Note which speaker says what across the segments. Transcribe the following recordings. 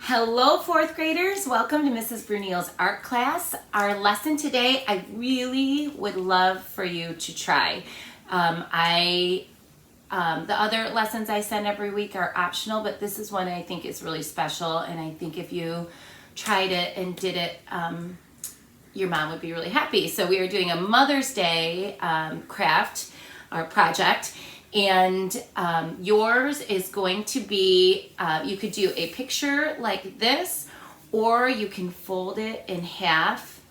Speaker 1: Hello, fourth graders. Welcome to Mrs. Brunel's art class. Our lesson today, I really would love for you to try. The other lessons I send every week are optional, but this is one I think is really special, and I think if you tried it and did it, your mom would be really happy. So we are doing a Mother's Day craft or project. And yours is going to be, you could do a picture like this, or you can fold it in half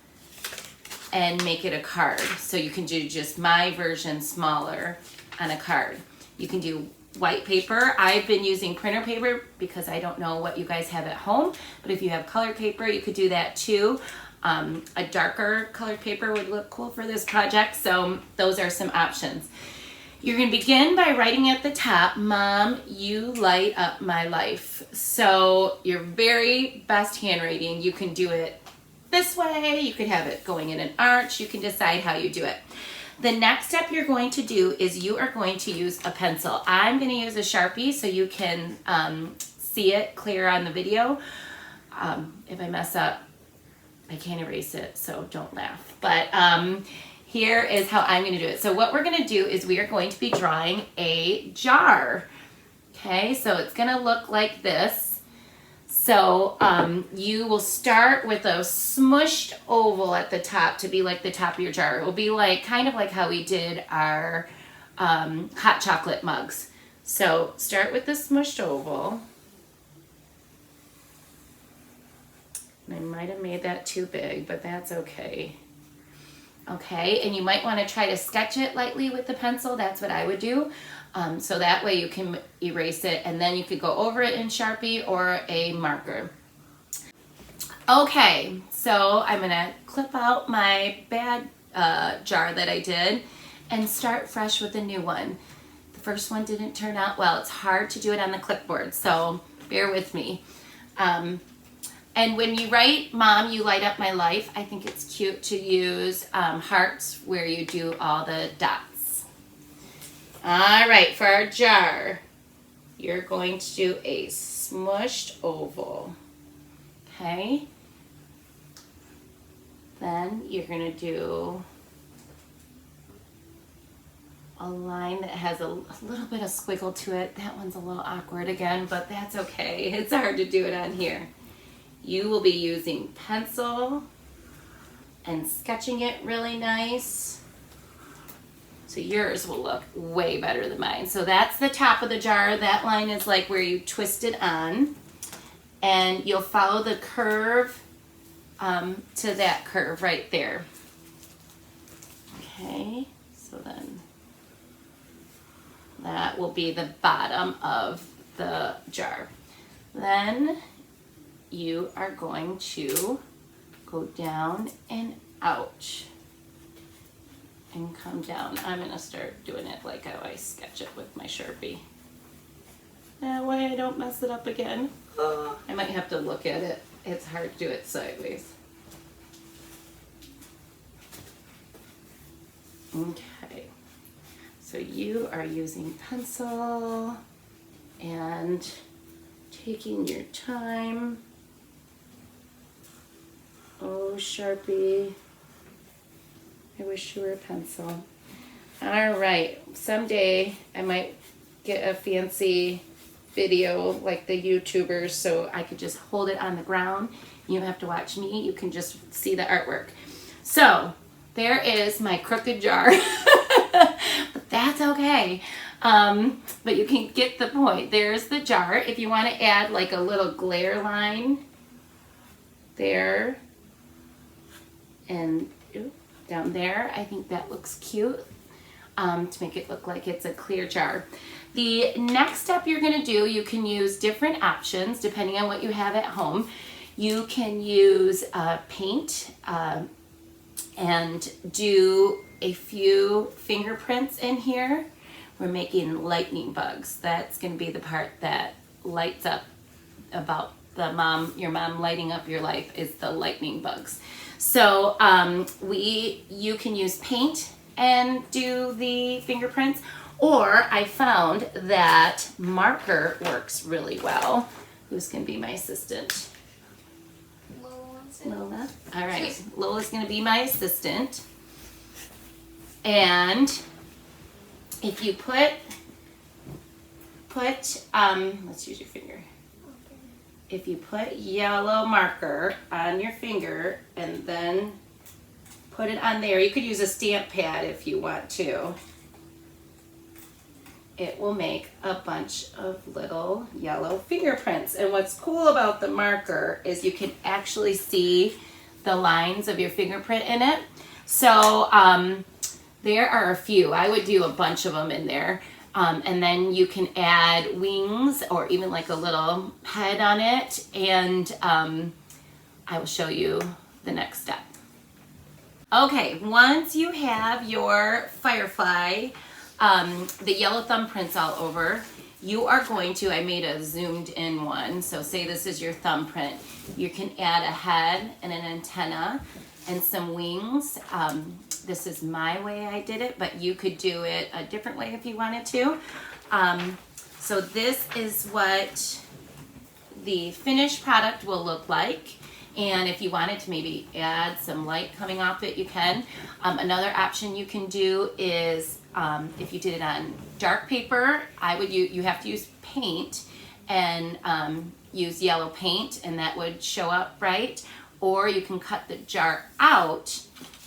Speaker 1: and make it a card. So you can do just my version smaller on a card. You can do white paper. I've been using printer paper because I don't know what you guys have at home, but if you have colored paper, you could do that too. A darker colored paper would look cool for this project, so those are some options. You're going to begin by writing at the top, Mom, you light up my life. So your very best handwriting, you can do it this way, you could have it going in an arch, you can decide how you do it. The next step you're going to do is you are going to use a pencil. I'm going to use a Sharpie so you can see it clear on the video. If I mess up, I can't erase it, so don't laugh. But here is how I'm going to do it. So what we're going to do is we are going to be drawing a jar. Okay, so it's going to look like this. So you will start with a smushed oval at the top to be like the top of your jar. It will be like kind of like how we did our hot chocolate mugs. So start with the smushed oval. I might have made that too big, but that's okay. Okay, and you might want to try to sketch it lightly with the pencil. That's what I would do. So that way you can erase it, and then you could go over it in Sharpie or a marker. Okay, so I'm going to clip out my bad jar that I did and start fresh with a new one. The first one didn't turn out well. It's hard to do it on the clipboard, so bear with me. And when you write, Mom, you light up my life, I think it's cute to use hearts where you do all the dots. All right, for our jar, you're going to do a smushed oval, okay? Then you're going to do a line that has a little bit of squiggle to it. That one's a little awkward again, but that's okay. It's hard to do it on here. You will be using pencil and sketching it really nice. So yours will look way better than mine. So that's the top of the jar. That line is like where you twist it on. And you'll follow the curve to that curve right there. Okay, so then that will be the bottom of the jar. Then you are going to go down and out and come down. I'm going to start doing it like how I sketch it with my Sharpie. That way I don't mess it up again. Oh, I might have to look at it. It's hard to do it sideways. Okay, so you are using pencil and taking your time. Oh, Sharpie, I wish you were a pencil. All right, someday I might get a fancy video like the YouTubers so I could just hold it on the ground. You don't have to watch me, you can just see the artwork. So, there is my crooked jar, but that's okay. But you can get the point. There's the jar. If you want to add like a little glare line there, and down there, I think that looks cute to make it look like it's a clear jar. The next step you're going to do, you can use different options depending on what you have at home. You can use paint and do a few fingerprints in here. We're making lightning bugs. That's going to be the part that lights up about your mom lighting up your life is the lightning bugs. So you can use paint and do the fingerprints, or I found that marker works really well. Who's going to be my assistant?
Speaker 2: Lola.
Speaker 1: Lola. All right. Lola's going to be my assistant. And if you put, let's use your finger.
Speaker 2: Okay.
Speaker 1: If you put yellow marker on your finger and then put it on there, you could use a stamp pad if you want to. It will make a bunch of little yellow fingerprints. And what's cool about the marker is you can actually see the lines of your fingerprint in it. So there are a few. I would do a bunch of them in there. And then you can add wings or even like a little head on it. And I will show you the next step. Okay, once you have your firefly, the yellow thumbprints all over, you are going to, I made a zoomed in one, so say this is your thumbprint. You can add a head and an antenna and some wings. This is my way I did it, but you could do it a different way if you wanted to. So this is what the finished product will look like. And if you wanted to maybe add some light coming off it, you can. Another option you can do is if you did it on dark paper, you have to use paint and use yellow paint, and that would show up right. Or you can cut the jar out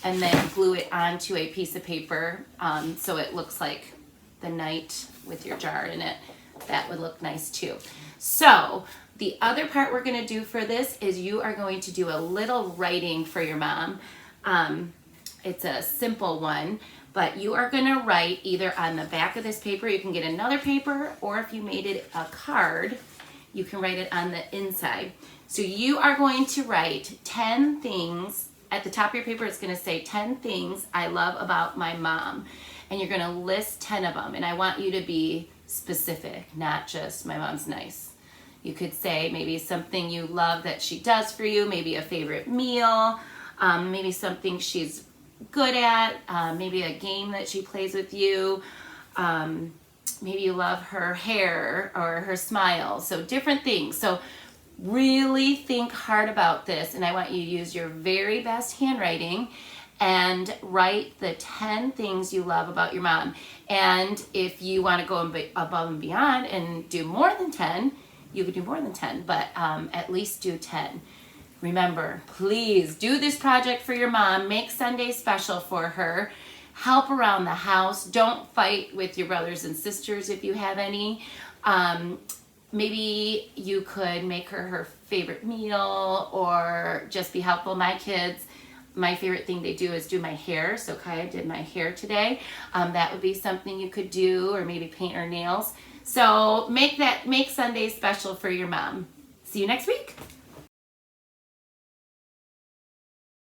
Speaker 1: and then glue it onto a piece of paper so it looks like the night with your jar in it. That would look nice too. So the other part we're going to do for this is you are going to do a little writing for your mom. It's a simple one, but you are going to write either on the back of this paper, you can get another paper, or if you made it a card, you can write it on the inside. So you are going to write 10 things. At the top of your paper, it's going to say 10 things I love about my mom. And you're going to list 10 of them. And I want you to be specific, not just my mom's nice. You could say maybe something you love that she does for you, maybe a favorite meal, maybe something she's good at, maybe a game that she plays with you, maybe you love her hair or her smile, so different things. So really think hard about this, and I want you to use your very best handwriting and write the 10 things you love about your mom. And if you want to go above and beyond and do more than 10, you could do more than 10, but at least do 10. Remember, please do this project for your mom. Make Sunday special for her. Help around the house. Don't fight with your brothers and sisters if you have any. Maybe you could make her favorite meal or just be helpful. My kids, my favorite thing they do is do my hair. So Kaya did my hair today. That would be something you could do, or maybe paint her nails. So make Sunday special for your mom. See you next week.